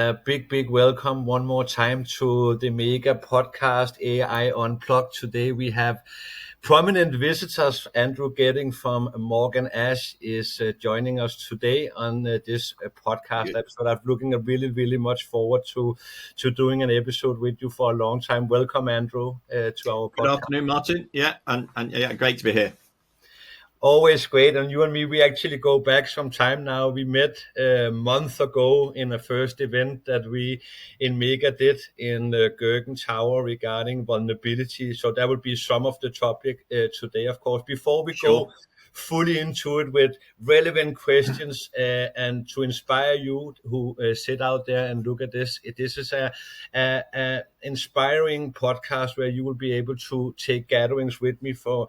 a big welcome one more time to the Mega podcast AI Unplugged. Today we have prominent visitors. Andrew Gething from MorganAsh is joining us today on this podcast episode. I'm looking really much forward to doing an episode with you for a long time. Welcome, Andrew, to our podcast. Good afternoon, Martin. Yeah, and yeah, great to be here. Always great. And you and me, we actually go back some time now. We met a month ago in a first event that we in Mega did in Gething Tower regarding vulnerability. So that would be some of the topic today, of course. Before we go fully into it with relevant questions and to inspire you who sit out there and look at this. This is a inspiring podcast where you will be able to take gatherings with me for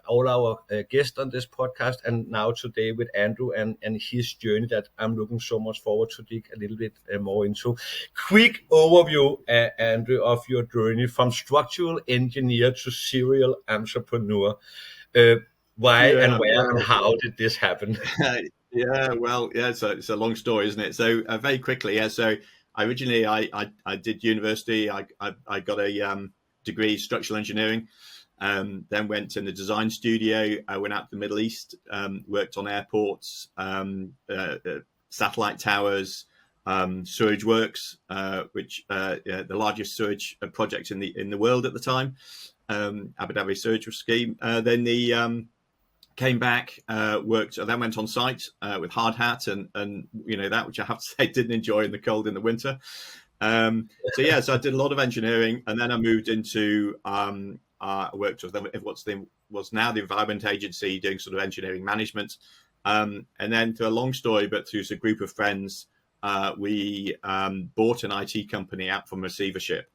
all our guests on this podcast, and now today with Andrew and his journey that I'm looking so much forward to dig a little bit more into. Quick overview, Andrew, of your journey from structural engineer to serial entrepreneur. Why and where and how did this happen? It's a long story, isn't it? So very quickly, so originally I did university. I got a degree in structural engineering, then went in the design studio. I went out to the Middle East, worked on airports, satellite towers, sewage works, which the largest sewage project in the world at the time, Abu Dhabi sewage scheme. Then came back, worked, then went on site with hard hat and that, which I have to say didn't enjoy in the cold in the winter. So I did a lot of engineering, and then I moved into I worked with what's now the Environment Agency, doing sort of engineering management. And then, through a long story, but through a group of friends, we bought an IT company out from receivership.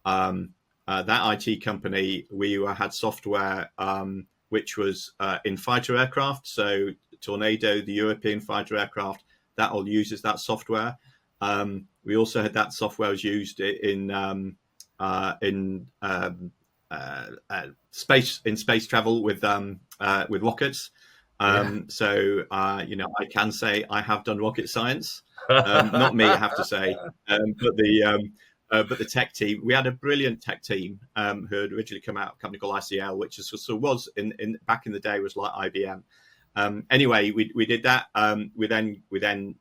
That IT company, we had software which was in fighter aircraft. So Tornado, the European fighter aircraft, that all uses that software. We also had that software was used in space travel with rockets. I can say I have done rocket science. Not me, I have to say, but the tech team. We had a brilliant tech team who had originally come out of a company called ICL, which was in back in the day was like IBM. Anyway, we did that. We then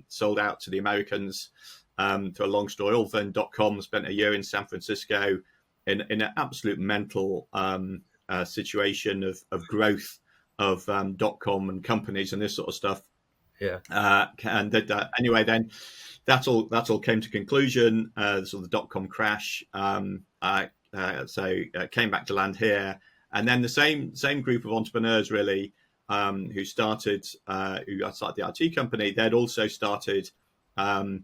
sold out to the Americans. To a long story, all then .com, spent a year in San Francisco in an absolute mental situation of growth of .com and companies and this sort of stuff. And did that anyway. Then that all came to conclusion. Sort of the .com crash. So came back to land here, and then the same group of entrepreneurs really who started the IT company. They'd also started. So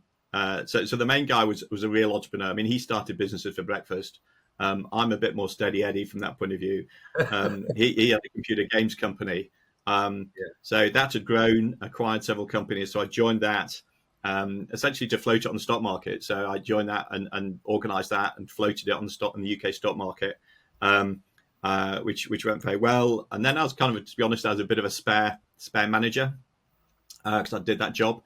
the main guy was a real entrepreneur. I mean, he started businesses for breakfast. I'm a bit more steady Eddie from that point of view. He had a computer games company. So that had grown, acquired several companies. So I joined that essentially to float it on the stock market. So I joined that and organised that and floated it on the UK stock market, which went very well. And then I was kind of, to be honest, I was a bit of a spare manager because I did that job.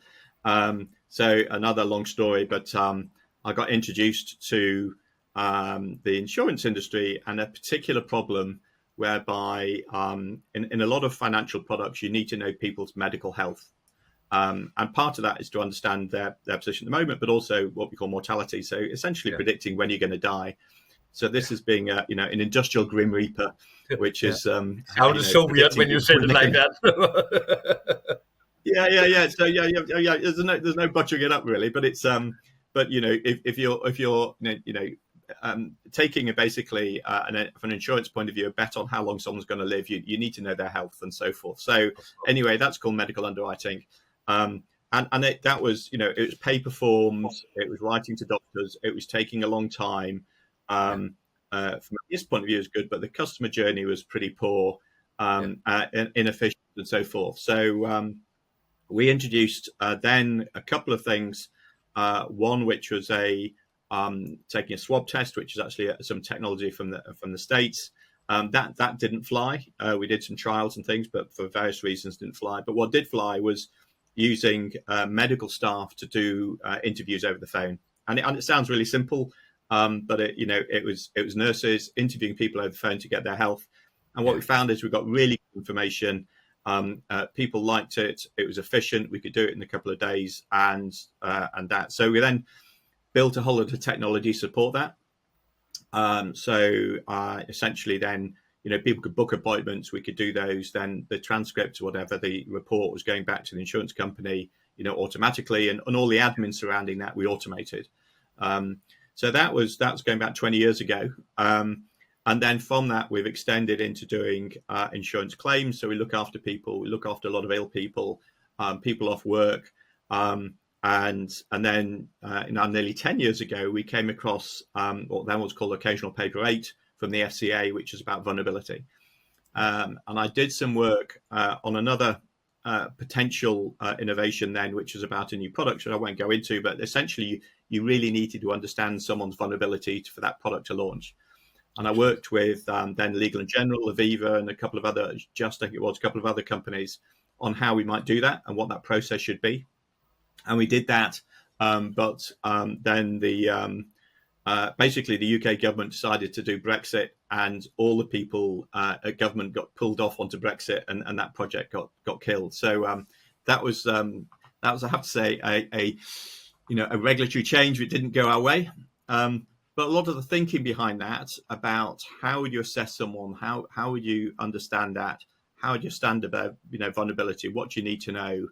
So another long story, but I got introduced to the insurance industry and a particular problem whereby in a lot of financial products, you need to know people's medical health. And part of that is to understand their position at the moment, but also what we call mortality. So essentially predicting when you're going to die. So this is being an industrial grim reaper, which is sounds so weird when you said it like that. Yeah. So there's no butchering it up really, but it's if you're taking basically from an insurance point of view a bet on how long someone's going to live, you need to know their health and so forth. So anyway, that's called medical underwriting, and that was it was paper forms, it was writing to doctors, it was taking a long time. From this point of view, it was good, but the customer journey was pretty poor, inefficient, and so forth. So we introduced then a couple of things. One which was taking a swab test, which is actually some technology from the States. That didn't fly. We did some trials and things, but for various reasons didn't fly. But what did fly was using medical staff to do interviews over the phone. And it sounds really simple, but it was nurses interviewing people over the phone to get their health. And what we found is we got really good information. People liked it. It was efficient. We could do it in a couple of days, and that. So we then built a whole lot of technology to support that. Essentially, then people could book appointments. We could do those. Then the transcripts, whatever the report, was going back to the insurance company, automatically, and all the admin surrounding that we automated. So that's going back 20 years ago. And then from that, we've extended into doing insurance claims. So we look after people. We look after a lot of ill people, people off work. And then nearly 10 years ago, we came across what then was called Occasional Paper 8 from the FCA, which is about vulnerability. And I did some work on another potential innovation then, which is about a new product that I won't go into, but essentially you really needed to understand someone's vulnerability for that product to launch. And I worked with then Legal & General, Aviva, and a couple of other, a couple of other companies on how we might do that and what that process should be. And we did that, but then basically the UK government decided to do Brexit, and all the people at government got pulled off onto Brexit, and that project got killed. So that was I have to say a regulatory change. It didn't go our way, but a lot of the thinking behind that about how would you assess someone, how would you understand that, how would you stand about vulnerability, what do you need to know.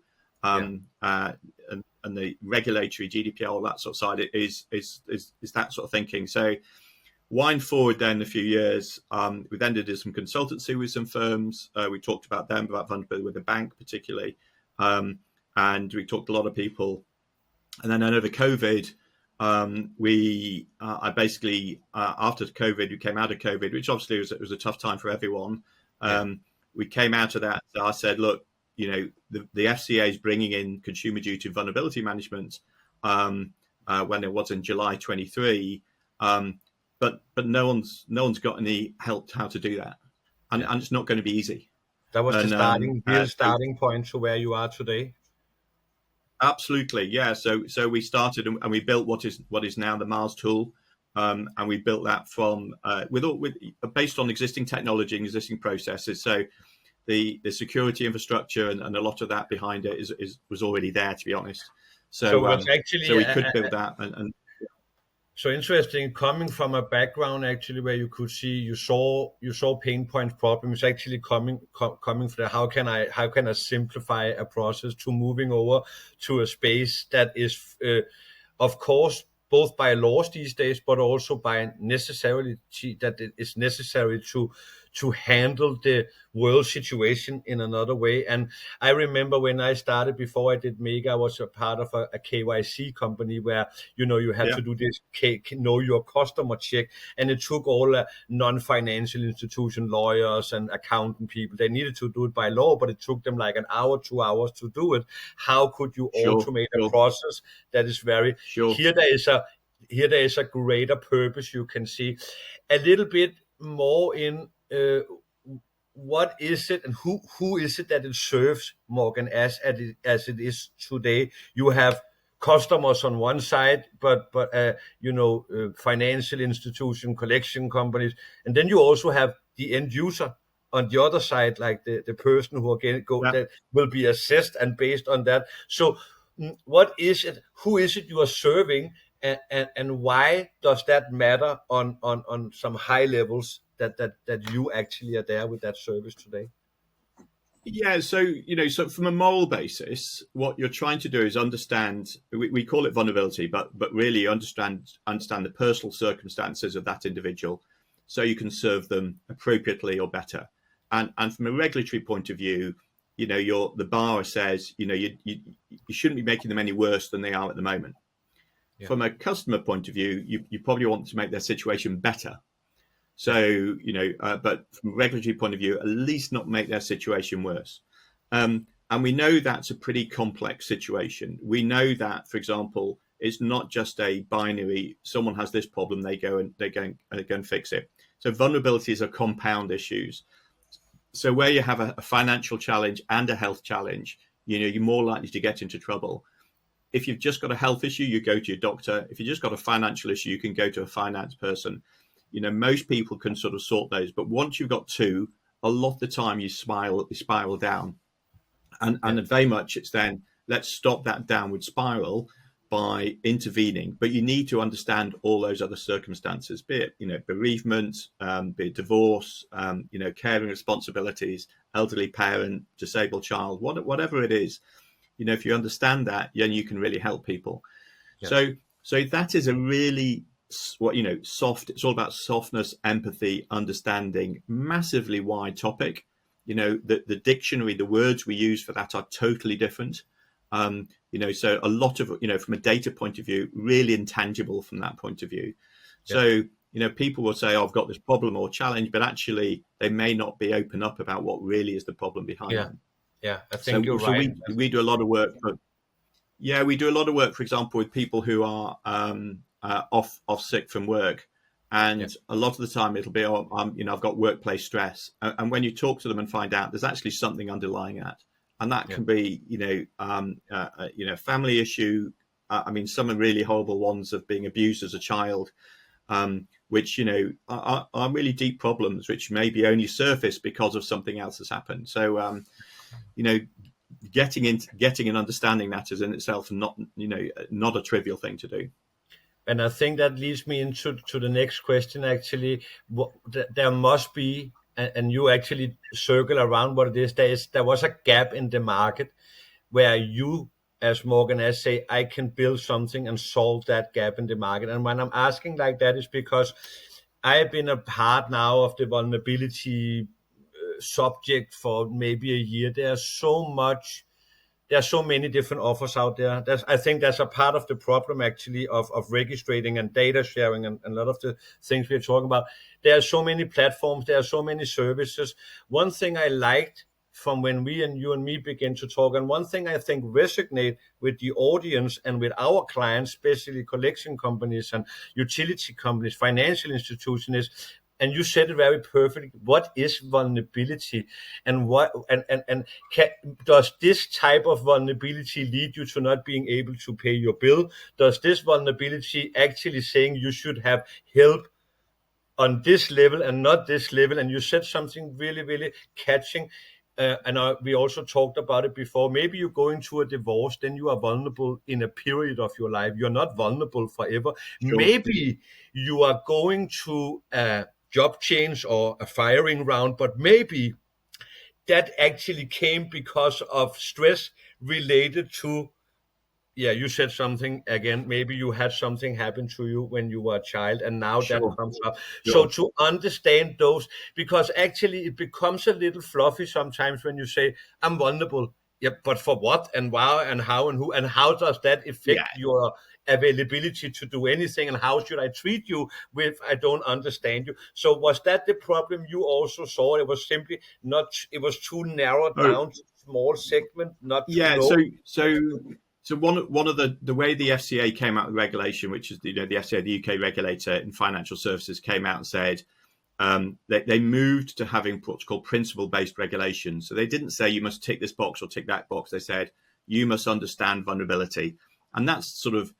And the regulatory GDPR, all that sort of side is that sort of thinking. So wind forward then a few years, we then did some consultancy with some firms. We talked about them, about vulnerability with the bank particularly, and we talked to a lot of people. And then over COVID, I basically after COVID, we came out of COVID, which obviously was a tough time for everyone. We came out of that. So I said, look, the FCA is bringing in consumer duty vulnerability management when it was in July 23, but no one's got any help how to do that, and it's not going to be easy. That was the starting point to where you are today. Absolutely, yeah. So we started and we built what is now the Mars tool, and we built that from based on existing technology and existing processes. So the security infrastructure and a lot of that behind it was already there, to be honest. So we could build that. And so interesting, coming from a background actually where you could see you saw pain point problems actually coming from how can I simplify a process to moving over to a space that is of course both by laws these days, but also by necessarily that it is necessary to handle the world situation in another way. And I remember when I started, before I did MEGA, I was a part of a KYC company where, you had to do this know your customer check. And it took all non-financial institution lawyers and accountant people. They needed to do it by law, but it took them like an hour, 2 hours to do it. How could you automate a process that is very, here there is a greater purpose. You can see a little bit more in what is it and who is it that it serves MorganAsh as it is today. You have customers on one side, but financial institution, collection companies, and then you also have the end user on the other side, like the person who that will be assessed and based on that. So what is it? Who is it you are serving? And why does that matter on some high levels that you actually are there with that service today? Yeah, so from a moral basis, what you're trying to do is understand. We call it vulnerability, but really understand the personal circumstances of that individual, so you can serve them appropriately or better. And from a regulatory point of view, the bar says you shouldn't be making them any worse than they are at the moment. Yeah. From a customer point of view, you probably want to make their situation better. So, but from a regulatory point of view, at least not make their situation worse. And we know that's a pretty complex situation. We know that, for example, it's not just a binary, someone has this problem, they go and fix it. So vulnerabilities are compound issues. So where you have a financial challenge and a health challenge, you're more likely to get into trouble. If you've just got a health issue, you go to your doctor. If you've just got a financial issue, you can go to a finance person. Most people can sort of sort those, but once you've got two, a lot of the time you spiral down. And very much it's then, let's stop that downward spiral by intervening. But you need to understand all those other circumstances, be it, bereavement, be it divorce, caring responsibilities, elderly parent, disabled child, whatever it is. If you understand that, then you can really help people. Yeah. So that is a really soft. It's all about softness, empathy, understanding. Massively wide topic. The dictionary, the words we use for that are totally different. So a lot of from a data point of view, really intangible from that point of view. So people will say, "Oh, I've got this problem or challenge," but actually they may not be open up about what really is the problem behind them. Yeah, I think you're right. So we do a lot of work. We do a lot of work, for example, with people who are off sick from work, and a lot of the time it'll be, I've got workplace stress, and when you talk to them and find out there's actually something underlying that, and that can be, family issue. Some are really horrible ones of being abused as a child, which are really deep problems, which maybe only surface because of something else has happened. So. Getting and understanding that is in itself not a trivial thing to do. And I think that leads me into the next question. Actually, there must be, and you actually circle around what it is. There was a gap in the market where you, as MorganAsh, say, I can build something and solve that gap in the market. And when I'm asking like that, is because I've been a part now of the vulnerability subject for maybe a year. There are so many different offers out there. I think that's a part of the problem actually of registering and data sharing and a lot of the things we're talking about. There are so many platforms, there are so many services. One thing I liked from when you and me begin to talk, and one thing I think resonate with the audience and with our clients, especially collection companies and utility companies, financial institutions, is, and you said it very perfectly, what is vulnerability, and does this type of vulnerability lead you to not being able to pay your bill? Does this vulnerability actually saying you should have help on this level and not this level? And you said something really, really catching. We also talked about it before. Maybe you're going through a divorce, then you are vulnerable in a period of your life. You're not vulnerable forever. Sure. Maybe you are going to a job change or a firing round, but maybe that actually came because of stress related to, you said something again, maybe you had something happen to you when you were a child, and now that comes up. Sure. So to understand those, because actually it becomes a little fluffy sometimes when you say, I'm vulnerable. Yeah, but for what and why and how and who, and how does that affect your availability to do anything, and how should I treat you if I don't understand you? So was that the problem you also saw? It was simply not, it was too narrowed down to small segment, not too low? So one of the way the FCA came out with regulation, which is the FCA, the UK regulator in financial services, came out and said they moved to having what's called principle-based regulation. So they didn't say you must tick this box or tick that box. They said you must understand vulnerability, and that's sort of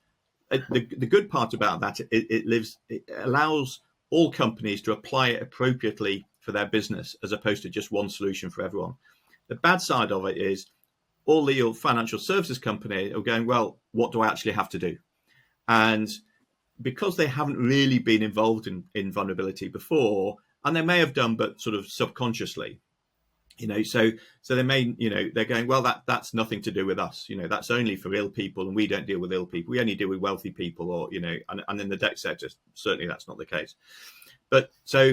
the good part about that. It allows all companies to apply it appropriately for their business, as opposed to just one solution for everyone. The bad side of it is, all the financial services companies are going, well, what do I actually have to do? And because they haven't really been involved in vulnerability before, and they may have done, but sort of subconsciously, so they may, they're going, well, that's nothing to do with us. That's only for ill people, and we don't deal with ill people. We only deal with wealthy people, or, and in the debt sector, certainly that's not the case. But so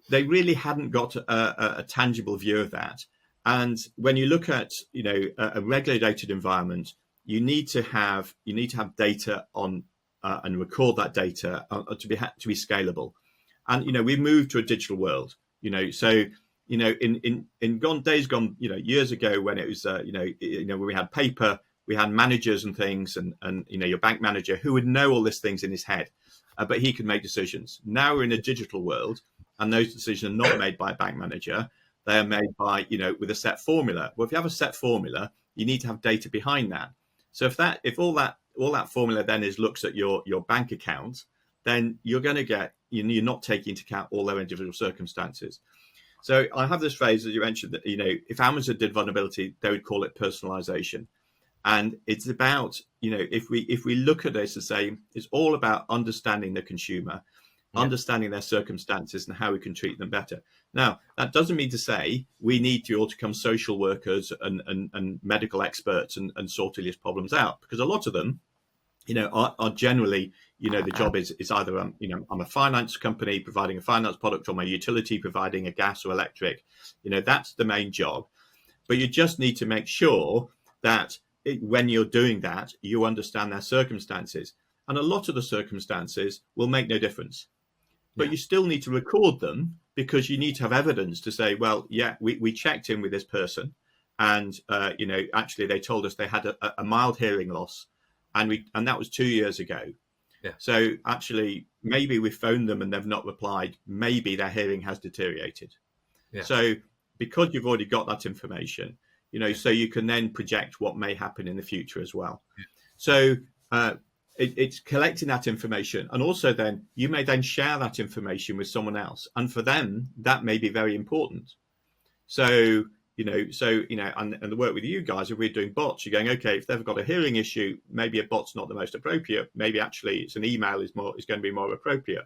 they really hadn't got a tangible view of that. And when you look at a regulated environment, you need to have data on and record that data to be scalable. And we've moved to a digital world. So in days gone, years ago, when it was when we had paper, we had managers and things, and your bank manager who would know all these things in his head, but he could make decisions. Now we're in a digital world, and those decisions are not made by a bank manager. They are made by, with a set formula. Well, if you have a set formula, you need to have data behind that. So if all that formula then looks at your bank account, then you're going to get, you're not taking into account all their individual circumstances. So I have this phrase, as you mentioned, that, if Amazon did vulnerability, they would call it personalization. And it's about, if we look at this and say, it's all about understanding the consumer, understanding their circumstances and how we can treat them better. Now, that doesn't mean to say we need to all become social workers and medical experts and sort all these problems out, because a lot of them, are generally, the job is either, I'm a finance company providing a finance product, or my utility providing a gas or electric. That's the main job. But you just need to make sure that when you're doing that, you understand their circumstances. And a lot of the circumstances will make no difference. But you still need to record them, because you need to have evidence to say, well, yeah, we checked in with this person, and actually they told us they had a mild hearing loss, and that was 2 years ago. So actually, maybe we phoned them and they've not replied. Maybe their hearing has deteriorated. So because you've already got that information, so you can then project what may happen in the future as well. So it's collecting that information, and also then you may then share that information with someone else, and for them that may be very important. So and the work with you guys, if we're doing bots, you're going, okay, if they've got a hearing issue, maybe a bot's not the most appropriate. Maybe actually it's an email is going to be more appropriate.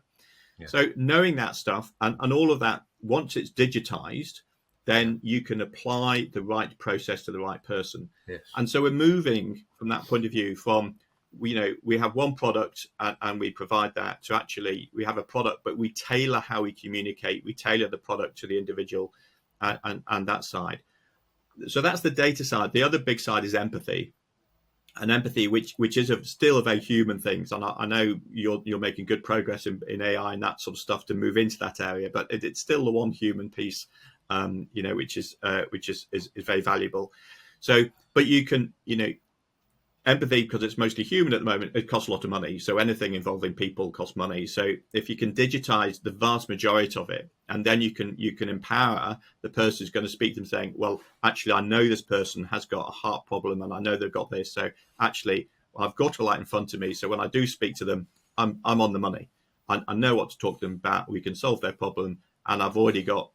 So knowing that stuff and all of that, once it's digitized, then you can apply the right process to the right person. And so we're moving from that point of view from, we have one product and we provide that, to actually we have a product, but we tailor how we communicate. We tailor the product to the individual and that side. So that's the data side. The other big side is empathy. And empathy, which is still a very human thing. And I know you're making good progress in AI and that sort of stuff to move into that area, but it's still the one human piece, which is very valuable. So, but you can, empathy, because it's mostly human at the moment, it costs a lot of money. So anything involving people costs money. So if you can digitize the vast majority of it, and then you can empower the person who's going to speak to them, saying, well, actually, I know this person has got a heart problem and I know they've got this. So actually, I've got a light in front of me. So when I do speak to them, I'm on the money. I know what to talk to them about. We can solve their problem. And I've already got,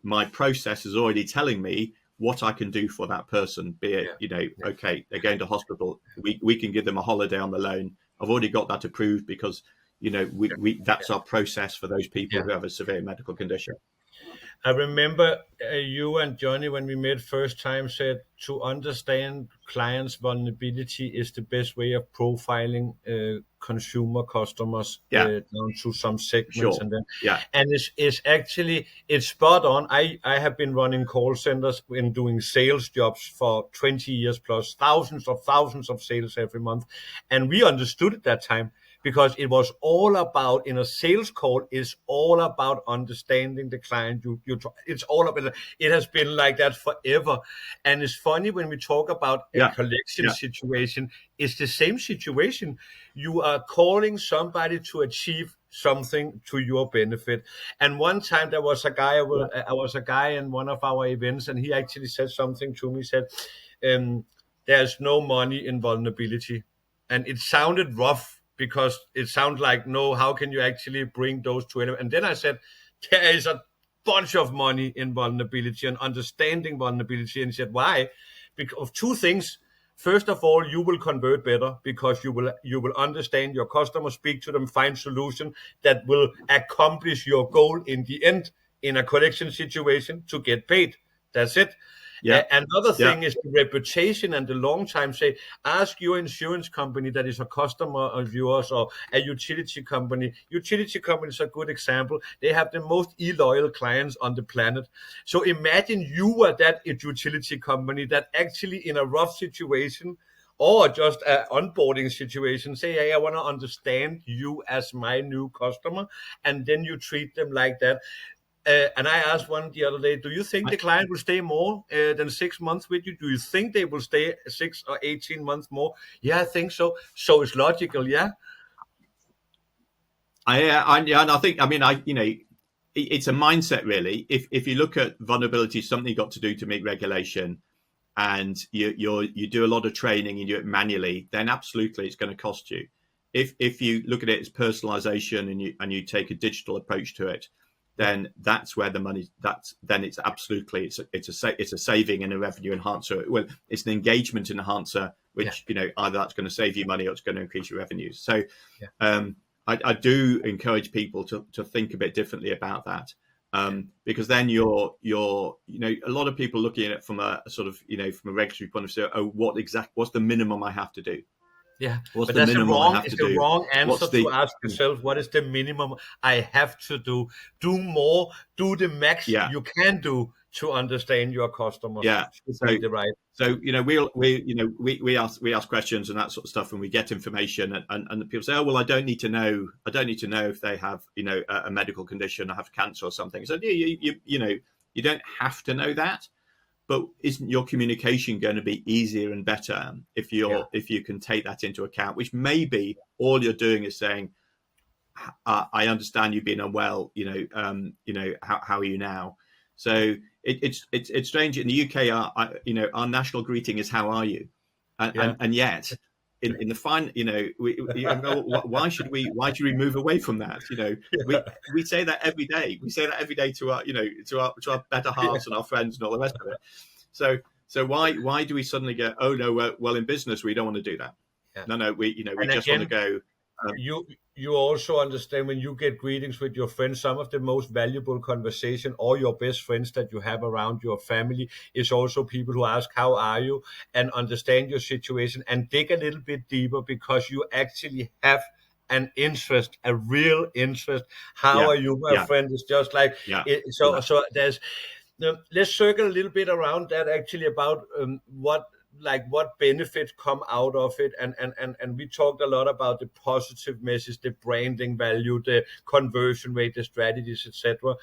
my process is already telling me what I can do for that person, be it, okay, they're going to hospital, we can give them a holiday on the loan. I've already got that approved, because, that's our process for those people who have a severe medical condition. I remember you and Johnny, when we met first time, said to understand clients' vulnerability is the best way of profiling consumer customers down to some segments. And then, and it's actually, it's spot on. I have been running call centers and doing sales jobs for 20 years plus, thousands of sales every month. And we understood at that time, because it was all about, in a sales call, is all about understanding the client. It's all about, it has been like that forever. And it's funny when we talk about a collection situation, it's the same situation. You are calling somebody to achieve something to your benefit. And one time there was a guy, I was a guy in one of our events, and he actually said something to me. He said, there's no money in vulnerability. And it sounded rough, because it sounds like, no, how can you actually bring those two elements? And then I said, there is a bunch of money in vulnerability and understanding vulnerability. And he said, why? Because of two things. First of all, you will convert better, because you will understand your customer, speak to them, find solution that will accomplish your goal in the end, in a collection situation, to get paid. That's it. Another thing is the reputation and the long time. Say, ask your insurance company that is a customer of yours, or a utility company. Utility company is a good example. They have the most illoyal clients on the planet. So imagine you were that utility company that actually, in a rough situation or just an onboarding situation, say, hey, I want to understand you as my new customer, and then you treat them like that. And I asked one the other day, do you think the client will stay more than 6 months with you? Do you think they will stay 6 or 18 months more? Yeah, I think so. So it's logical, yeah? And I think, it's a mindset, really. If you look at vulnerability, something you got to do to meet regulation, and you do a lot of training, you do it manually, then absolutely it's going to cost you. If you look at it as personalization and you take a digital approach to it, then that's where the money. Then it's absolutely it's a saving and a revenue enhancer. Well, it's an engagement enhancer, which either that's going to save you money or it's going to increase your revenues. So, I do encourage people to think a bit differently about that. Because then you're a lot of people looking at it from a sort of from a regulatory point of view. Oh, what's the minimum I have to do? Yeah, What's but the minimum I have it's to the do? wrong answer What's the to ask yourself, what is the minimum I have to do? Do more, do the max yeah you can do to understand your customers. yeah Should so be the right. so we ask questions and that sort of stuff, and we get information, and people say, oh well, I don't need to know if they have a medical condition or have cancer or something. So you don't have to know that. But isn't your communication going to be easier and better if you can take that into account? Which maybe all you're doing is saying, "I understand you've been unwell. How are you now?" So it's strange in the UK. Our national greeting is "How are you?" and yet in the fine, why should we move away from that? We say that every day. We say that every day to our better halves and our friends and all the rest of it. So why do we suddenly go, oh no, well in business we don't want to do that. No, we just want to go. You also understand when you get greetings with your friends, some of the most valuable conversation or your best friends that you have around your family is also people who ask, how are you? And understand your situation and dig a little bit deeper because you actually have an interest, a real interest. How are you, my friend? It's just like, so there's, let's circle a little bit around that actually about what benefits come out of it, and we talked a lot about the positive message, the branding value, the conversion rate, the strategies, etc.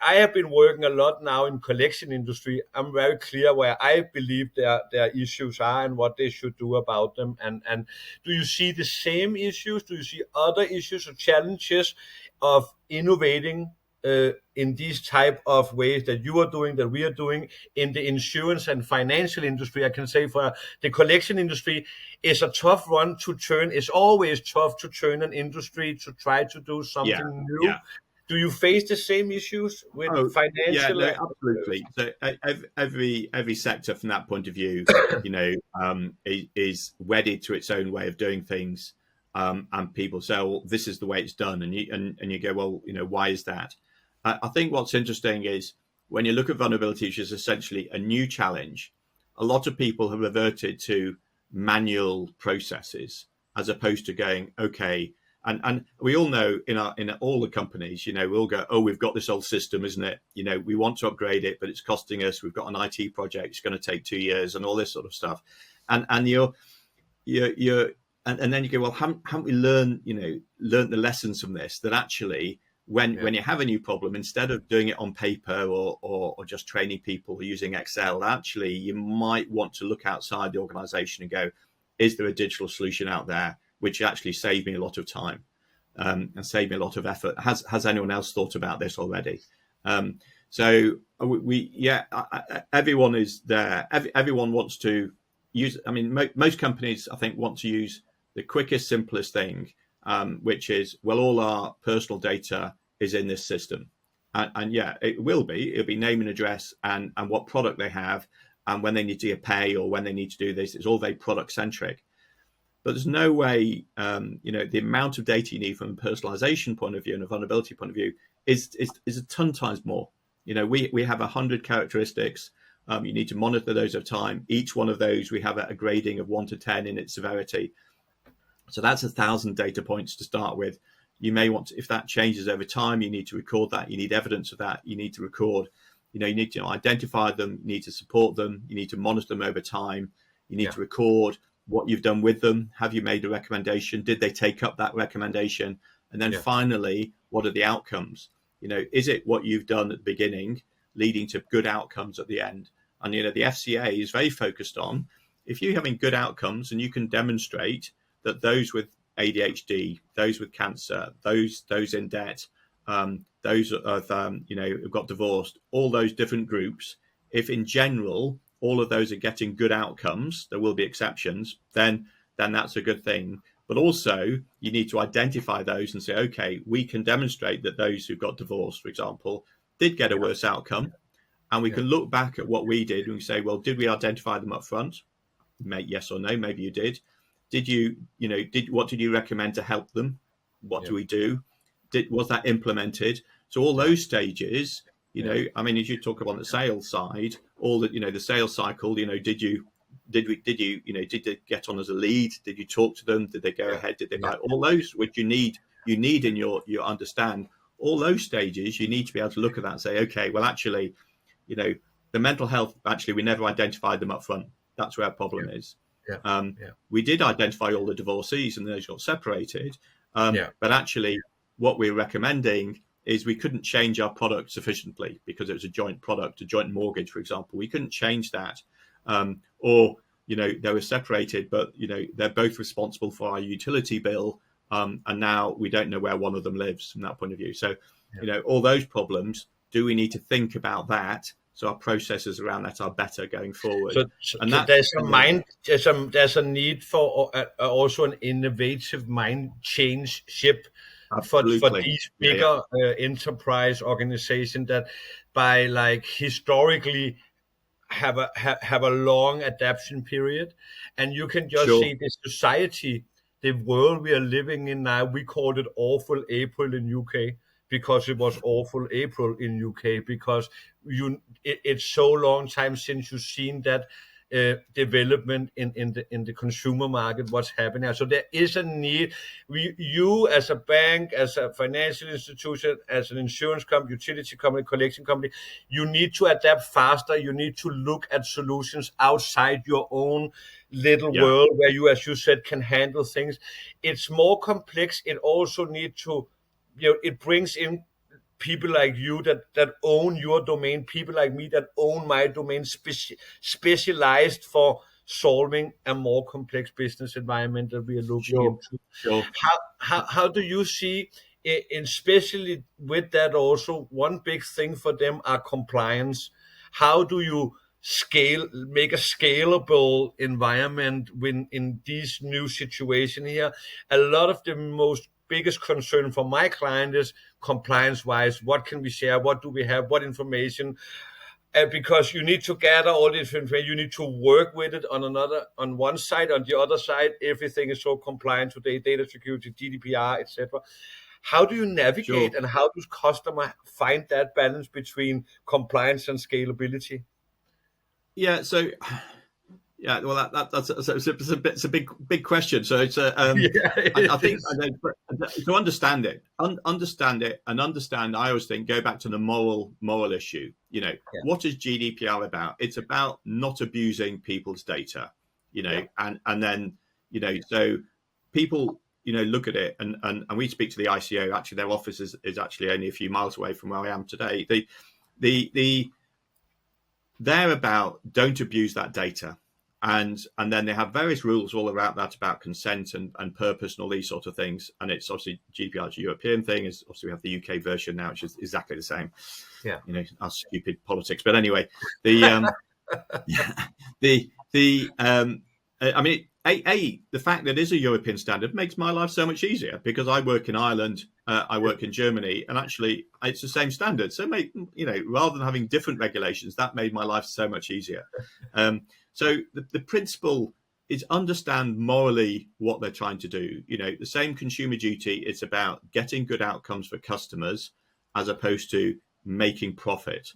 I have been working a lot now in collection industry. I'm very clear where I believe their issues are and what they should do about them. And do you see the same issues? Do you see other issues or challenges of innovating in these type of ways that you are doing, that we are doing in the insurance and financial industry? I can say for the collection industry, it's a tough one to turn. It's always tough to turn an industry to try to do something new. Yeah. Do you face the same issues with financial? Yeah, no, absolutely. So every sector from that point of view, is wedded to its own way of doing things. And people say, well, this is the way it's done. And you go, well, why is that? I think what's interesting is when you look at vulnerability, which is essentially a new challenge, a lot of people have reverted to manual processes as opposed to going, okay, and we all know in all the companies, we'll go, oh, we've got this old system, isn't it? We want to upgrade it, but it's costing us. We've got an IT project; it's going to take 2 years, and all this sort of stuff. And then you go, well, haven't we learned the lessons from this? That actually, when you have a new problem, instead of doing it on paper or just training people using Excel, actually you might want to look outside the organization and go, is there a digital solution out there which actually saved me a lot of time and saved me a lot of effort? Has anyone else thought about this already? So everyone is there. Everyone wants to use. I mean, most companies, I think, want to use the quickest, simplest thing, which is, well, all our personal data is in this system, and it will be. It'll be name and address and what product they have, and when they need to pay or when they need to do this. It's all very product centric. But there's no way, the amount of data you need from a personalization point of view and a vulnerability point of view is a ton times more. We have 100 characteristics. You need to monitor those over time. Each one of those, we have a grading of 1 to 10 in its severity. So that's 1,000 data points to start with. You may want to, if that changes over time, you need to record that. You need evidence of that. You need to record, you need to identify them. You need to support them. You need to monitor them over time. You need to record what you've done with them. Have you made a recommendation? Did they take up that recommendation? And then finally, what are the outcomes? Is it what you've done at the beginning leading to good outcomes at the end? And, the FCA is very focused on, if you're having good outcomes and you can demonstrate that those with ADHD, those with cancer, those in debt, those who've got divorced, all those different groups, if in general all of those are getting good outcomes, there will be exceptions, then that's a good thing. But also, you need to identify those and say, okay, we can demonstrate that those who got divorced, for example, did get a worse outcome. And we can look back at what we did and we say, well, did we identify them up front? Yes or no, maybe you did. What did you recommend to help them? What do we do? Was that implemented? So all those stages, I mean, as you talk about the sales side, all that, the sales cycle, did they get on as a lead? Did you talk to them? Did they go ahead? Did they buy? All those which you need in your understand all those stages, you need to be able to look at that and say, okay, well, actually, the mental health, actually, we never identified them up front. That's where our problem is. We did identify all the divorcees and those got separated. But actually, what we're recommending is we couldn't change our product sufficiently because it was a joint product, a joint mortgage, for example. We couldn't change that. Or they were separated, but they're both responsible for our utility bill, and now we don't know where one of them lives from that point of view. So all those problems, do we need to think about that so our processes around that are better going forward? So there's a need for also an innovative mind change ship for these bigger enterprise organizations that by historically have a long adaptation period, and you can just see the society, the world we are living in now. We called it awful April in UK because it was awful April in UK because it's so long time since you've seen that development in the consumer market, what's happening. So there is a need. You as a bank, as a financial institution, as an insurance company, utility company, collection company, you need to adapt faster. You need to look at solutions outside your own little world where you, as you said, can handle things. It's more complex. It also needs to, it brings in people like you that own your domain, people like me that own my domain, specialized for solving a more complex business environment that we are looking into. How do you see, especially with that also, one big thing for them are compliance. How do you make a scalable environment when in this new situation here? A lot of the biggest concern for my client is compliance wise. What can we share? What do we have? What information? Because you need to gather all this information, you need to work with it on one side, on the other side, everything is so compliant today, data security, GDPR, etc. How do you navigate and how does customer find that balance between compliance and scalability? Well, it's a big question. So it's I think to understand it, and understand. I always think go back to the moral issue. What is GDPR about? It's about not abusing people's data. And then so people look at it and we speak to the ICO. Actually, their office is actually only a few miles away from where I am today. They're about don't abuse that data. And then they have various rules all around that about consent and purpose and all these sort of things. And it's obviously GDPR is a European thing. Is obviously we have the UK version now, which is exactly the same. Our stupid politics. But anyway, the fact that it is a European standard makes my life so much easier because I work in Ireland, I work in Germany, and actually it's the same standard. So rather than having different regulations, that made my life so much easier. So the principle is understand morally what they're trying to do. The same consumer duty, it's about getting good outcomes for customers as opposed to making profit.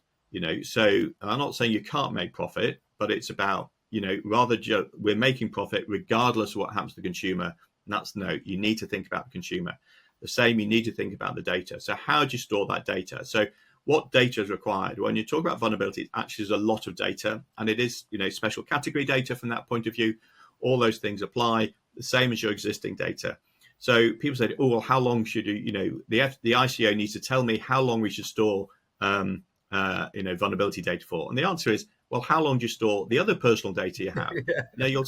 So I'm not saying you can't make profit, but it's about, we're making profit regardless of what happens to the consumer. And you need to think about the consumer. The same, you need to think about the data. So how do you store that data? So what data is required? When you talk about vulnerability, it actually is a lot of data, and it is, special category data from that point of view. All those things apply, the same as your existing data. So people say, oh, well, how long should you, the ICO needs to tell me how long we should store, vulnerability data for. And the answer is, well, how long do you store the other personal data you have? You'll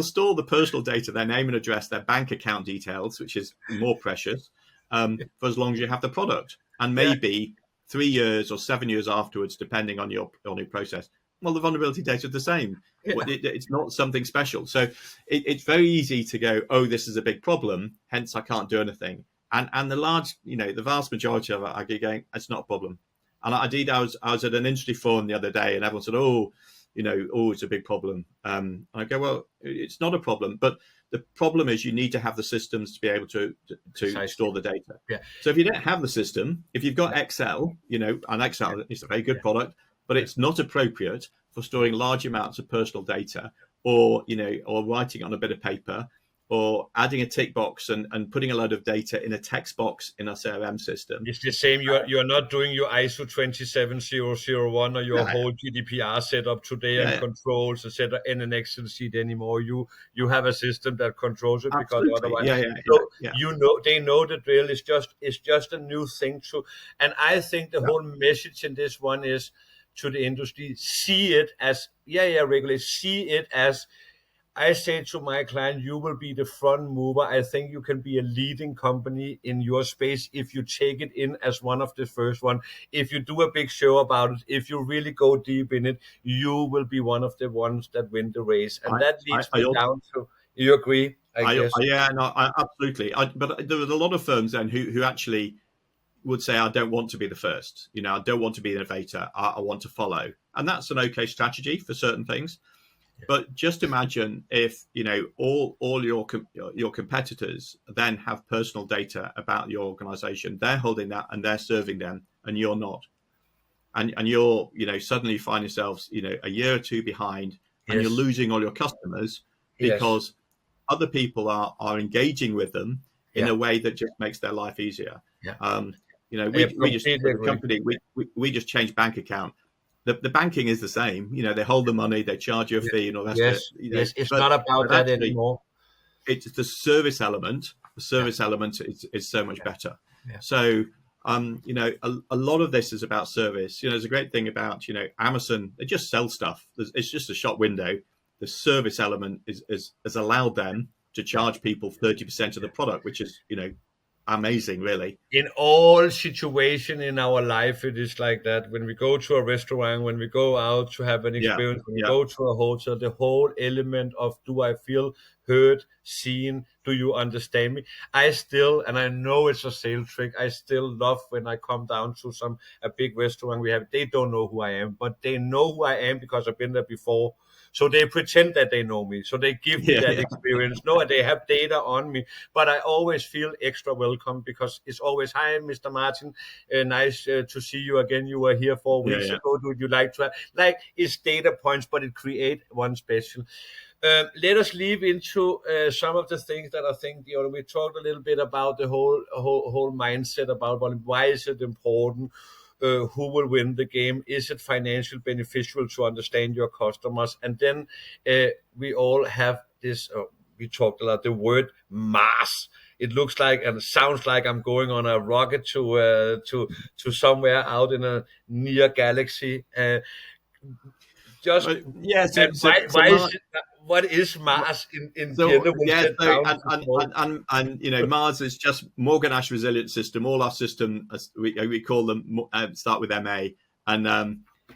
store the personal data, their name and address, their bank account details, which is more precious, for as long as you have the product. And maybe 3 years or 7 years afterwards, depending on your process, Well, the vulnerability data is the same. Yeah. It's not something special. So it's very easy to go, oh, this is a big problem, hence I can't do anything. And the vast majority of it, I get going, it's not a problem. And I was at an industry forum the other day, and everyone said, oh, it's a big problem. I go, well, it's not a problem, but the problem is you need to have the systems to be able to store the data. Yeah. So if you don't have the system, if you've got Excel, and Excel is a very good product, but it's not appropriate for storing large amounts of personal data, or writing on a bit of paper, or adding a tick box and putting a load of data in a text box in a CRM system. It's the same. You're not doing your ISO 27001 or your whole GDPR setup today and controls, etc. in an Excel sheet anymore. You have a system that controls it. Absolutely. Because otherwise, they know the drill. It's just a new thing to. And I think the whole message in this one is to the industry: see it as regulate. See it as. I say to my client, you will be the front mover. I think you can be a leading company in your space if you take it in as one of the first one. If you do a big show about it, if you really go deep in it, you will be one of the ones that win the race. And that leads me down to, you agree? I guess. Yeah, no, absolutely. But there was a lot of firms then who actually would say, I don't want to be the first. I don't want to be an innovator. I want to follow. And that's an okay strategy for certain things. But just imagine if all your competitors then have personal data about your organization. They're holding that and they're serving them, and you're not. And you're suddenly find yourselves a year or two behind, and you're losing all your customers because other people are engaging with them in a way that just makes their life easier. We just as a company we just changed bank account. The banking is the same. They hold the money, they charge you a fee, and all that. It's not about that anymore. It's the service element. The service element is so much better. So, a lot of this is about service. There's a great thing about Amazon. They just sell stuff. It's just a shop window. The service element has allowed them to charge people 30% of the product, which is amazing, really. In all situations in our life, it is like that. When we go to a restaurant, when we go out to have an experience, when we go to a hotel, the whole element of, do I feel heard, seen? Do you understand me? I still, and I know it's a sales trick, I still love when I come down to a big restaurant they don't know who I am, but they know who I am because I've been there before. So they pretend that they know me. So they give me that experience. No, they have data on me. But I always feel extra welcome because it's always, hi, Mr. Martin. Nice to see you again. You were here 4 weeks ago. Would you like to have? It's data points, but it creates one special. Let us leave into some of the things that I think, we talked a little bit about the whole mindset about why is it important. Who will win the game? Is it financially beneficial to understand your customers? And then we all have this, we talked a lot, the word Mars. It looks like and sounds like I'm going on a rocket to somewhere out in a near galaxy. What is Mars in general? Mars is just MorganAsh resilience system. All our system, we call them, start with MA. And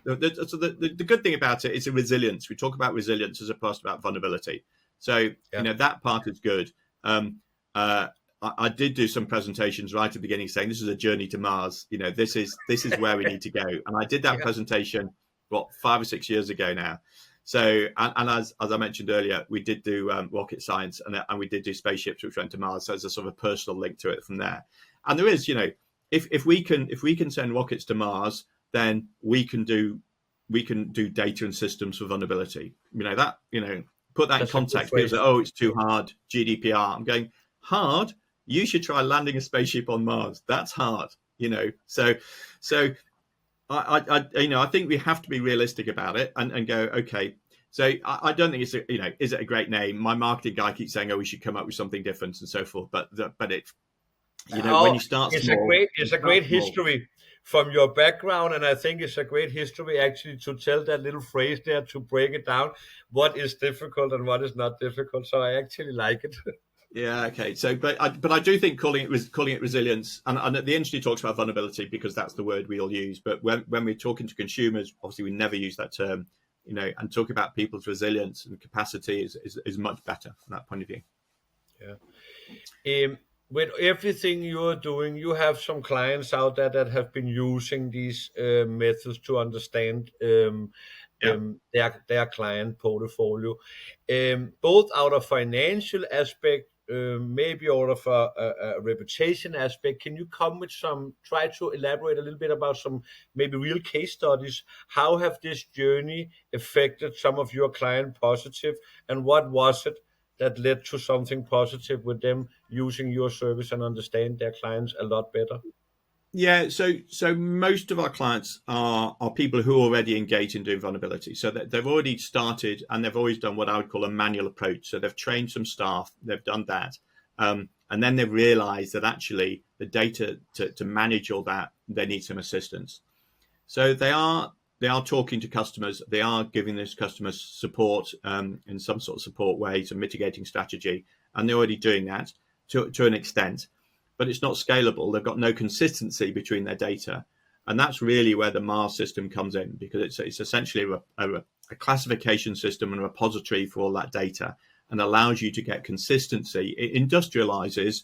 the good thing about it is a resilience. We talk about resilience as opposed to about vulnerability. So that part is good. I did do some presentations right at the beginning saying this is a journey to Mars. This is where we need to go. And I did that presentation 5 or 6 years ago now. So, and as I mentioned earlier, we did do rocket science and we did do spaceships which went to Mars. So there's a sort of personal link to it from there. And there is, if we can send rockets to Mars, then we can do data and systems for vulnerability. Put that in context. People say, oh, it's too hard. GDPR. I'm going, hard? You should try landing a spaceship on Mars. That's hard. So. I think we have to be realistic about it and go, okay. So I don't think it's is it a great name? My marketing guy keeps saying, oh, we should come up with when you start small, it's a great history from your background, and I think it's a great history actually to tell that little phrase there, to break it down, what is difficult and what is not difficult. So I actually like it. Yeah. Okay. So, but I do think calling it resilience, and the industry talks about vulnerability because that's the word we all use. But when we're talking to consumers, obviously we never use that term. and talking about people's resilience and capacity is much better from that point of view. With everything you are doing, you have some clients out there that have been using these methods to understand their client portfolio, both out of financial aspect, maybe out of a reputation aspect. Can you come with try to elaborate a little bit about some maybe real case studies? How have this journey affected some of your client positive, and what was it that led to something positive with them using your service and understand their clients a lot better? Yeah, so most of our clients are people who already engage in doing vulnerability. So they've already started, and they've always done what I would call a manual approach. So they've trained some staff, they've done that, and then they've realized that actually the data to manage all that, they need some assistance. So they are talking to customers, they are giving this customers support in some sort of support way, some mitigating strategy, and they're already doing that to an extent. But it's not scalable. They've got no consistency between their data. And that's really where the Mars system comes in, because it's essentially a classification system and a repository for all that data, and allows you to get consistency. It industrializes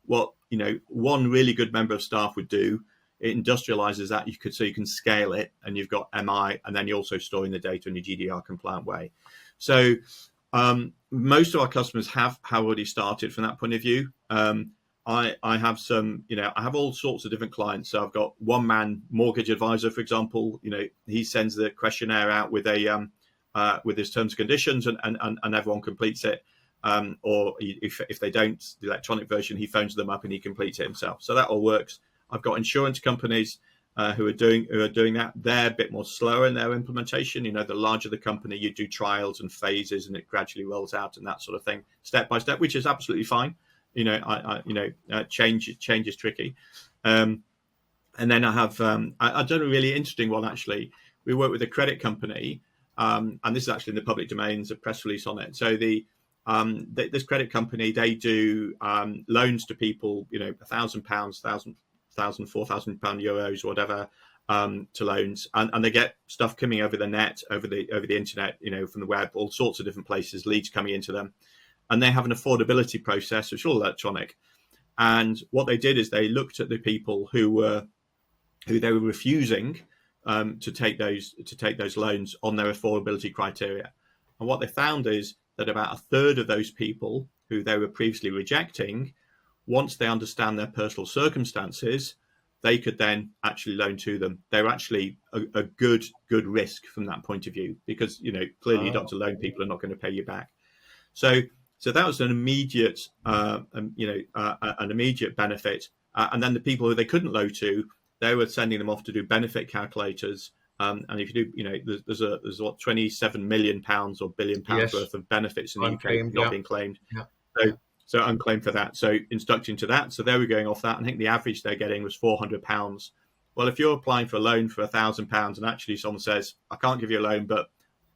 what one really good member of staff would do. It industrializes that so you can scale it, and you've got MI, and then you're also storing the data in a GDPR compliant way. So most of our customers have already started from that point of view. I have some, I have all sorts of different clients. So I've got one man mortgage advisor, for example. He sends the questionnaire out with with his terms and conditions, and everyone completes it. Or if they don't, the electronic version, he phones them up and he completes it himself. So that all works. I've got insurance companies who are doing that. They're a bit more slower in their implementation. The larger the company, you do trials and phases, and it gradually rolls out and that sort of thing, step by step, which is absolutely fine. Change is tricky. And then I have I've done a really interesting one actually. We work with a credit company, and this is actually in the public domain. There's a press release on it. So this credit company, they do loans to people, £1,000, £4,000, €4,000, whatever, to loans, and they get stuff coming over the net, over the internet, from the web, all sorts of different places, leads coming into them. And they have an affordability process, which is all electronic. And what they did is they looked at the people who they were refusing to take those loans on their affordability criteria. And what they found is that about a third of those people who they were previously rejecting, once they understand their personal circumstances, they could then actually loan to them. They're actually a good risk from that point of view, because clearly you don't have to loan people are not going to pay you back. So that was an immediate, an immediate benefit. And then the people who they couldn't loan to, they were sending them off to do benefit calculators. And if you do, there's what, £27 million or £billion worth of benefits in the UK not being claimed. Yeah. So unclaimed for that. So instructing to that. So they were going off that. And I think the average they're getting was £400. Well, if you're applying for a loan for £1,000 and actually someone says, I can't give you a loan, but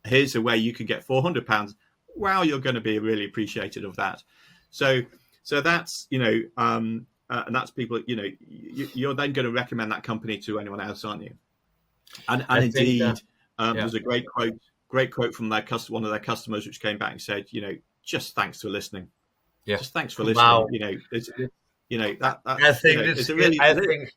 here's a way you can get £400. Wow, you're going to be really appreciative of that. So that's, and that's people, you're then going to recommend that company to anyone else, aren't you? And indeed, there's a great quote from one of their customers, which came back and said, just thanks for listening. Yeah. Just thanks for listening. Wow. I think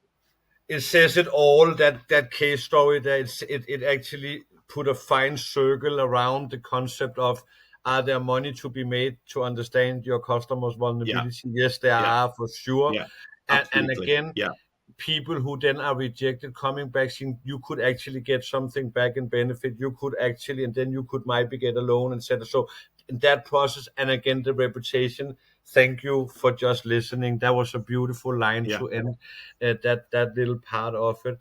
it says it all, that case story, that it actually put a fine circle around the concept of, are there money to be made to understand your customers' vulnerability? Yeah. Yes, there are, for sure. Yeah, and again, people who then are rejected coming back saying you could actually get something back in benefit. You could actually, and then you could maybe get a loan, etc. So in that process, and again, the reputation. Thank you for just listening. That was a beautiful line to end that little part of it.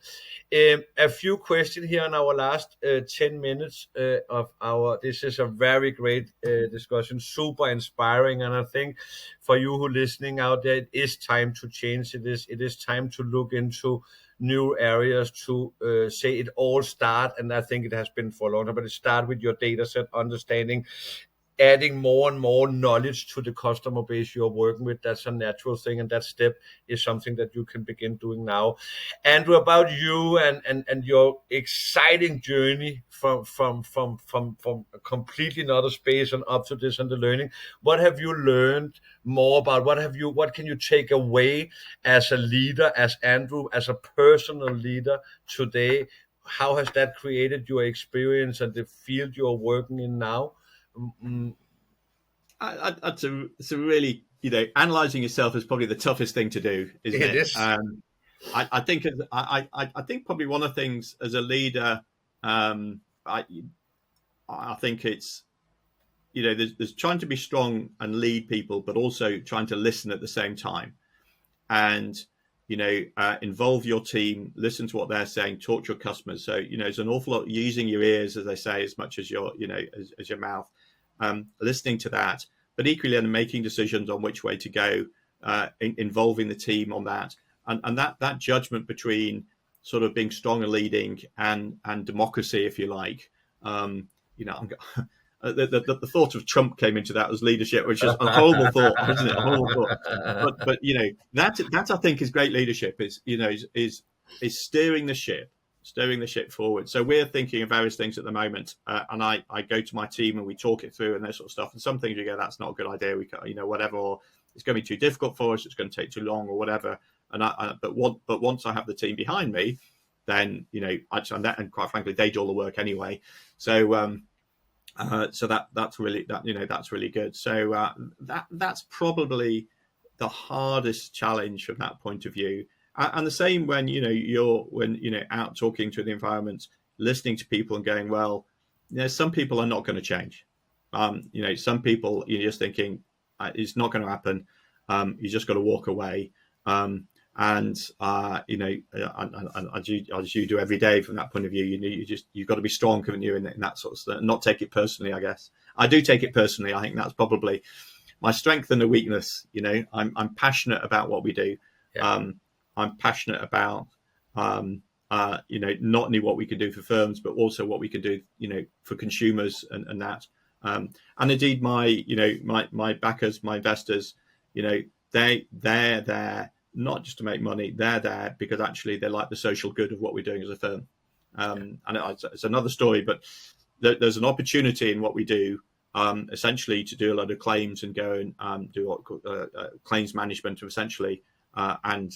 A few questions here in our last 10 minutes of this is a very great discussion, super inspiring. And I think for you who are listening out there, it is time to change. It is time to look into new areas to say it all start. And I think it has been for a long time, but it start with your data set understanding. adding more and more knowledge to the customer base you're working with. That's a natural thing, and that step is something that you can begin doing now. Andrew, about you and your exciting journey from a completely another space and up to this and the learning. What have you learned more about? What can you take away as a leader, as Andrew, as a personal leader today? How has that created your experience and the field you're working in now? It's a really, analyzing yourself is probably the toughest thing to do, isn't It it? is. I think I think probably one of the things as a leader, I think it's, there's trying to be strong and lead people, but also trying to listen at the same time, and involve your team, listen to what they're saying, talk to your customers. So it's an awful lot using your ears, as they say, as much as your as your mouth, listening to that, but equally and making decisions on which way to go, involving the team on that, and that judgment between sort of being strong and leading and democracy, if you like. The thought of Trump came into that as leadership, which is a horrible thought, isn't it? A horrible thought. But that I think is great leadership. Is steering the ship forward. So we're thinking of various things at the moment, and I go to my team and we talk it through and that sort of stuff. And some things we go, that's not a good idea. We can, whatever, or it's going to be too difficult for us. It's going to take too long, or whatever. But once I have the team behind me, then and quite frankly, they do all the work anyway. So. So that's really good. So that's probably the hardest challenge from that point of view. And the same when you're out talking to the environment, listening to people and going, well, some people are not going to change. Some people you're just thinking it's not going to happen. You just got to walk away. And as you do every day from that point of view, you've got to be strong, haven't you, in that sort of stuff, and not take it personally. I guess I do take it personally. I think that's probably my strength and a weakness. I'm passionate about what we do. Yeah. I'm passionate about not only what we can do for firms, but also what we can do for consumers and that. And indeed, my backers, my investors, they're there not just to make money. They're there because actually they like the social good of what we're doing as a firm. And it's another story, but there's an opportunity in what we do, essentially to do a lot of claims and go and do what claims management, essentially, and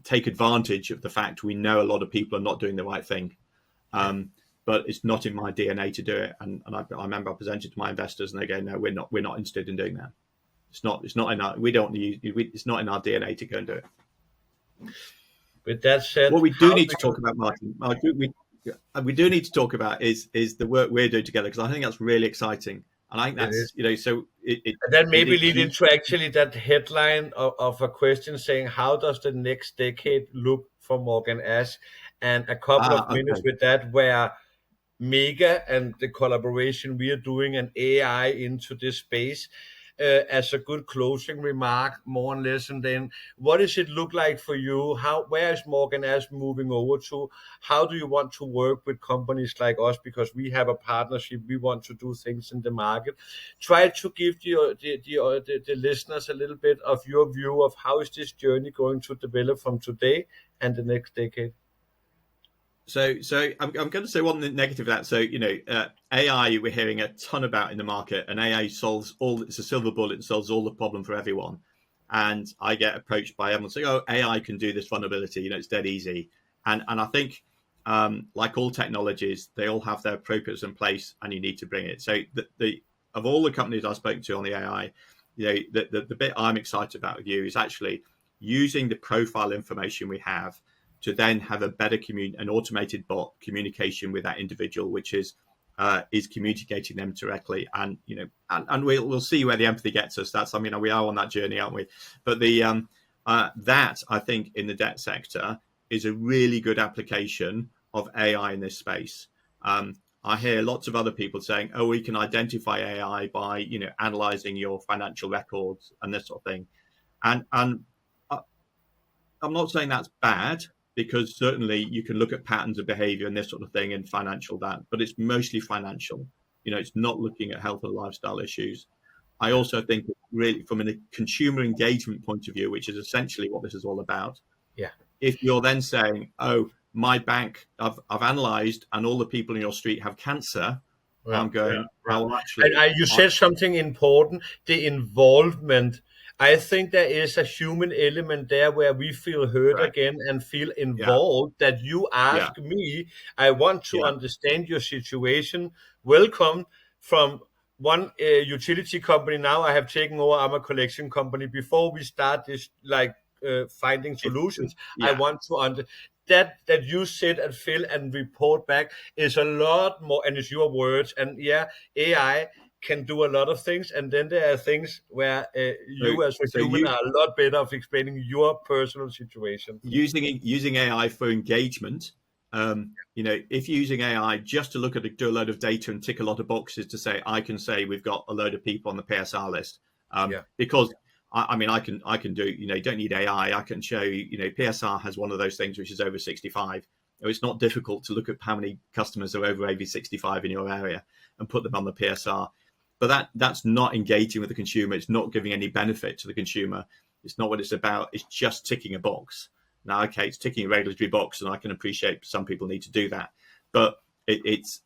take advantage of the fact we know a lot of people are not doing the right thing. But it's not in my DNA to do it. And I remember I presented to my investors, and they go, "No, we're not interested in doing that. It's not in our. It's not in our DNA to go and do it." With that said, what we do need to talk about, Martin, we do need to talk about is the work we're doing together, because I think that's really exciting, and I think that's so. And that maybe lead into actually that headline of a question saying, "How does the next decade look for MorganAsh?" And a couple of minutes with that, where MEGA and the collaboration we are doing and AI into this space, as a good closing remark, more or less. And then what does it look like for you? Where is MorganAsh moving over to? How do you want to work with companies like us? Because we have a partnership, we want to do things in the market. Try to give the listeners a little bit of your view of how is this journey going to develop from today and the next decade. So I'm going to say one negative of that. So AI we're hearing a ton about in the market, and AI solves all. It's a silver bullet and solves all the problem for everyone. And I get approached by everyone saying, "Oh, AI can do this vulnerability. It's dead easy." And I think like all technologies, they all have their appropriates in place, and you need to bring it. So of all the companies I've spoken to on the AI, the bit I'm excited about with you is actually using the profile information we have to then have a better an automated bot communication with that individual, which is communicating them directly, and and we'll see where the empathy gets us. We are on that journey, aren't we? But that I think in the debt sector is a really good application of AI in this space. I hear lots of other people saying, "Oh, we can identify AI by analyzing your financial records and this sort of thing," and I'm not saying that's bad, because certainly you can look at patterns of behavior and this sort of thing in financial but it's mostly financial. it's not looking at health and lifestyle issues. I also think really from a consumer engagement point of view, which is essentially what this is all about. Yeah. If you're then saying, oh, my bank, I've analyzed and all the people in your street have cancer, I'm going, well, actually, you said something important, the involvement. I think there is a human element there where we feel heard correct. again and feel involved, that you ask me, I want to understand your situation. Welcome from one utility company. Now I have taken over, I'm a collection company. Before we start this, like finding solutions, I want to understand that you sit and fill and report back is a lot more, and it's your words. And AI can do a lot of things, and then there are things where you as a human are a lot better of explaining your personal situation. Using AI for engagement. If you're using AI just to look at do a load of data and tick a lot of boxes to say, I can say we've got a load of people on the PSR list, because I can do, you don't need AI. I can show you, PSR has one of those things which is over 65. It's not difficult to look at how many customers are over 65 in your area and put them on the PSR. But that's not engaging with the consumer. It's not giving any benefit to the consumer. It's not what it's about. It's just ticking a box. Now, okay, it's ticking a regulatory box, and I can appreciate some people need to do that. But it's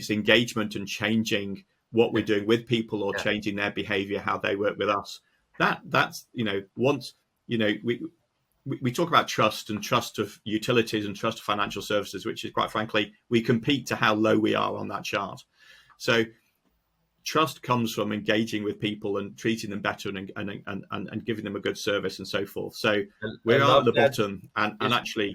engagement and changing what we're doing with people, or changing their behavior, how they work with us. That's once we talk about trust and trust of utilities and trust of financial services, which is, quite frankly, we compete to how low we are on that chart. So trust comes from engaging with people and treating them better and giving them a good service and so forth. So we're at the bottom, and actually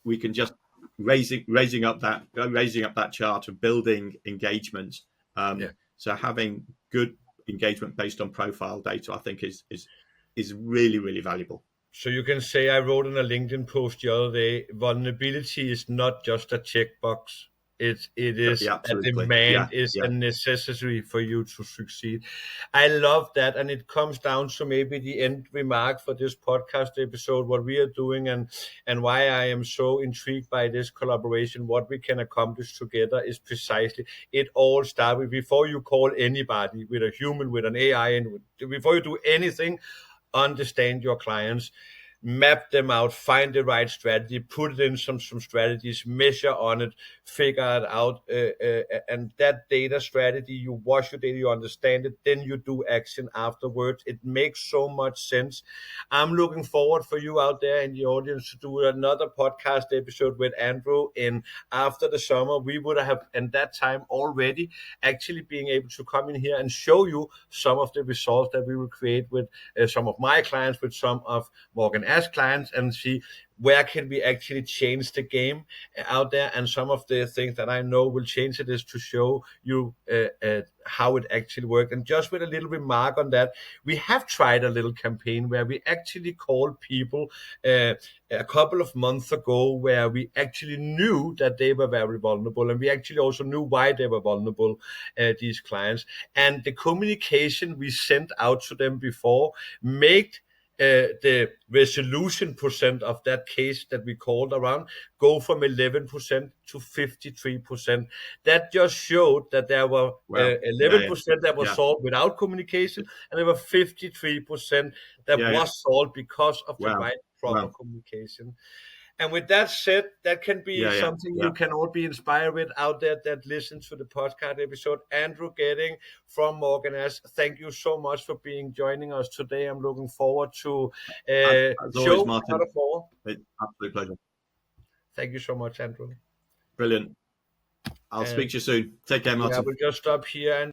we can just raising up that chart of building engagement. So having good engagement based on profile data, I think is really, really valuable. So you can say, I wrote in a LinkedIn post the other day, vulnerability is not just a checkbox. It is a demand, is a necessity for you to succeed. I love that. And it comes down to maybe the end remark for this podcast episode, what we are doing and why I am so intrigued by this collaboration, what we can accomplish together is precisely, it all starts with, before you call anybody, with a human, with an AI, and before you do anything, understand your clients, map them out, find the right strategy, put it in some strategies, measure on it, figure it out, and that data strategy, you wash your data, you understand it, then you do action afterwards. It makes so much sense. I'm looking forward for you out there in the audience to do another podcast episode with Andrew in after the summer. We would have at that time already actually being able to come in here and show you some of the results that we will create with some of my clients, with some of MorganAsh clients, and see where can we actually change the game out there. And some of the things that I know will change it is to show you how it actually works. And just with a little remark on that, we have tried a little campaign where we actually called people a couple of months ago, where we actually knew that they were very vulnerable, and we actually also knew why they were vulnerable, these clients. And the communication we sent out to them before made the resolution percent of that case that we called around go from 11% to 53%. That just showed that there were 11% that was solved without communication, and there were 53% that was solved because of the right proper communication. And with that said, that can be something you can all be inspired with out there that listen to the podcast episode. Andrew Gething from MorganAsh, thank you so much for joining us today. I'm looking forward to as always, Martin. It's an absolute pleasure. Thank you so much, Andrew. Brilliant. I'll speak to you soon. Take care, Martin. I will just stop here and